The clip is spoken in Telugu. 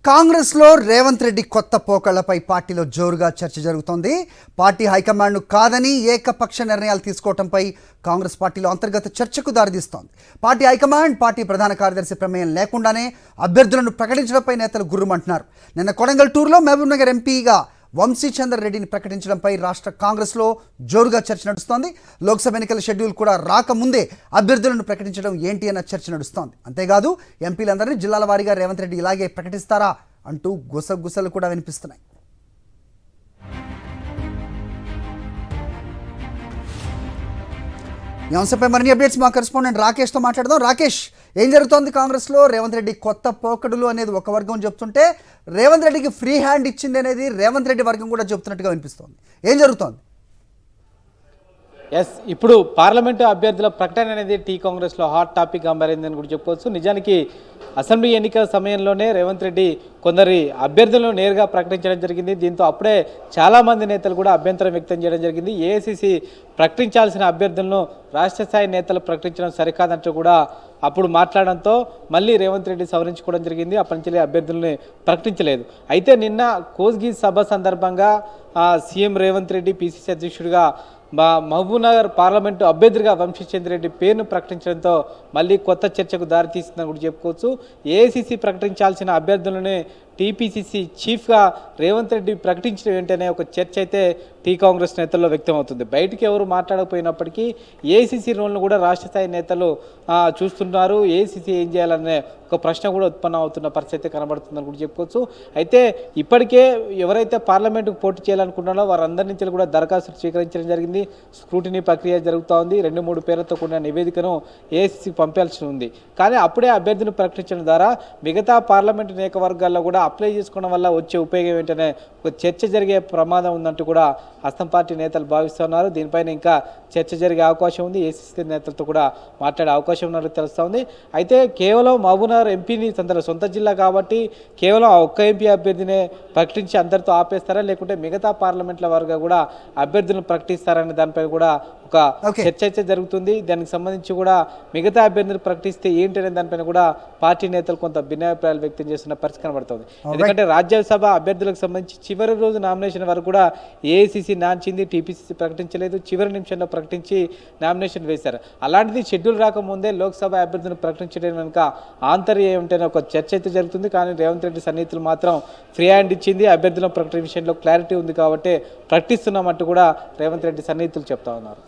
కాంగ్రెస్లో రేవంత్ రెడ్డి కొత్త పోకళ్లపై పార్టీలో జోరుగా చర్చ జరుగుతోంది. పార్టీ హైకమాండ్ను కాదని ఏకపక్ష నిర్ణయాలు తీసుకోవడంపై కాంగ్రెస్ పార్టీలో అంతర్గత చర్చకు దారితీస్తోంది. పార్టీ హైకమాండ్ పార్టీ ప్రధాన కార్యదర్శి ప్రమేయం లేకుండానే అభ్యర్థులను ప్రకటించడంపై నేతలు గుర్రుమంటున్నారు. నిన్న కొడంగల్ టూర్లో మహబూబ్ నగర్ ఎంపీగా వంశీచందర్ రెడ్డిని ప్రకటించడంపై రాష్ట్ర కాంగ్రెస్లో జోరుగా చర్చ నడుస్తోంది. లోక్సభ ఎన్నికల షెడ్యూల్ కూడా రాకముందే అభ్యర్థులను ప్రకటించడం ఏంటి అన్న చర్చ నడుస్తోంది. అంతేకాదు ఎంపీలందరినీ జిల్లాల వారీగా రేవంత్ రెడ్డి ఇలాగే ప్రకటిస్తారా అంటూ గుసగుసలు కూడా వినిపిస్తున్నాయి. ఈ అంశంపై మరిన్ని అప్డేట్స్ మా కరెస్పాండెంట్ రాకేష్తో మాట్లాడదాం. రాకేష్, ఏం జరుగుతోంది కాంగ్రెస్లో? రేవంత్ రెడ్డి కొత్త పోకడులు అనేది ఒక వర్గం చెప్తుంటే రేవంత్ రెడ్డికి ఫ్రీ హ్యాండ్ ఇచ్చింది అనేది రేవంత్ రెడ్డి వర్గం కూడా చెప్తున్నట్టుగా వినిపిస్తోంది. ఏం జరుగుతోంది? ఇప్పుడు పార్లమెంటు అభ్యర్థుల ప్రకటన అనేది టీ కాంగ్రెస్లో హాట్ టాపిక్ మారిందని కూడా చెప్పుకోవచ్చు. నిజానికి అసెంబ్లీ ఎన్నికల సమయంలోనే రేవంత్ రెడ్డి కొందరి అభ్యర్థులను నేరుగా ప్రకటించడం జరిగింది. దీంతో అప్పుడే చాలామంది నేతలు కూడా అభ్యంతరం వ్యక్తం చేయడం జరిగింది. ఏఐసిసి ప్రకటించాల్సిన అభ్యర్థులను రాష్ట్ర స్థాయి నేతలు ప్రకటించడం సరికాదంటూ కూడా అప్పుడు మాట్లాడడంతో మళ్ళీ రేవంత్ రెడ్డి సవరించుకోవడం జరిగింది. అప్పటి నుంచి అభ్యర్థుల్ని ప్రకటించలేదు. అయితే నిన్న కోస్గి సభ సందర్భంగా సీఎం రేవంత్ రెడ్డి పిసిసి అధ్యక్షుడిగా మహబూబ్ నగర్ పార్లమెంటు అభ్యర్థిగా వంశీచంద్ర రెడ్డి పేరును ప్రకటించడంతో మళ్ళీ కొత్త చర్చకు దారితీస్తుందని కూడా చెప్పుకోవచ్చు. ఏఐసిసి ప్రకటించాల్సిన అభ్యర్థులని టీపీసీసీ చీఫ్గా రేవంత్ రెడ్డి ప్రకటించిన వెంటనే ఒక చర్చ అయితే టీ కాంగ్రెస్ నేతల్లో వ్యక్తమవుతుంది. బయటికి ఎవరు మాట్లాడకపోయినప్పటికీ ఏఐసిసి రోల్ను కూడా రాష్ట్ర స్థాయి నేతలు చూస్తున్నారు. ఏఐసిసి ఏం చేయాలనే ఒక ప్రశ్న కూడా ఉత్పన్నం అవుతున్న పరిస్థితి కనబడుతుందని కూడా చెప్పుకోవచ్చు. అయితే ఇప్పటికే ఎవరైతే పార్లమెంటుకు పోటీ చేయాలనుకుంటున్నారో వారందరి నుంచి కూడా దరఖాస్తులు స్వీకరించడం జరిగింది. స్క్రూటినీ ప్రక్రియ జరుగుతూ ఉంది. 2-3 పేర్లతో కూడిన నివేదికను ఏఐసిసికి పంపాల్సి ఉంది. కానీ అప్పుడే అభ్యర్థిని ప్రకటించడం ద్వారా మిగతా పార్లమెంటు నియోజకవర్గాల్లో కూడా అప్లై చేసుకోవడం వల్ల వచ్చే ఉపయోగం ఏంటనే ఒక చర్చ జరిగే ప్రమాదం ఉందంటూ కూడా హస్తం పార్టీ నేతలు భావిస్తున్నారు. దీనిపైన ఇంకా చర్చ జరిగే అవకాశం ఉంది. ఏసీసీ నేతలతో కూడా మాట్లాడే అవకాశం ఉన్నట్టు తెలుస్తూ ఉంది. అయితే కేవలం మహబూబ్ నగర్ ఎంపీని తన సొంత జిల్లా కాబట్టి కేవలం ఆ ఒక్క ఎంపీ అభ్యర్థినే ప్రకటించి అందరితో ఆపేస్తారా, లేకుంటే మిగతా పార్లమెంట్ల వారుగా కూడా అభ్యర్థులను ప్రకటిస్తారనే దానిపై కూడా ఒక చర్చ అయితే జరుగుతుంది. దానికి సంబంధించి కూడా మిగతా అభ్యర్థులు ప్రకటిస్తే ఏంటనే దానిపైన కూడా పార్టీ నేతలు కొంత భిన్నాభిప్రాయాలు వ్యక్తం చేస్తున్న పరిస్థితి కనబడుతుంది. ఎందుకంటే రాజ్యసభ అభ్యర్థులకు సంబంధించి చివరి రోజు నామినేషన్ వరకు కూడా ఏఐసిసి నాంచింది, టీపీసీసీ ప్రకటించలేదు. చివరి నిమిషంలో ప్రకటించి నామినేషన్ వేశారు. అలాంటిది షెడ్యూల్ రాకముందే లోక్సభ అభ్యర్థులను ప్రకటించడం కనుక ఆంతర్యం ఏమిటనే ఒక చర్చ అయితే జరుగుతుంది. కానీ రేవంత్ రెడ్డి సన్నిహితులు మాత్రం ఫ్రీ హ్యాండ్ ఇచ్చింది. అభ్యర్థుల ప్రకటన విషయంలో క్లారిటీ ఉంది కాబట్టి ప్రకటిస్తున్నామంటూ కూడా రేవంత్ రెడ్డి సన్నిహితులు చెప్తా ఉన్నారు.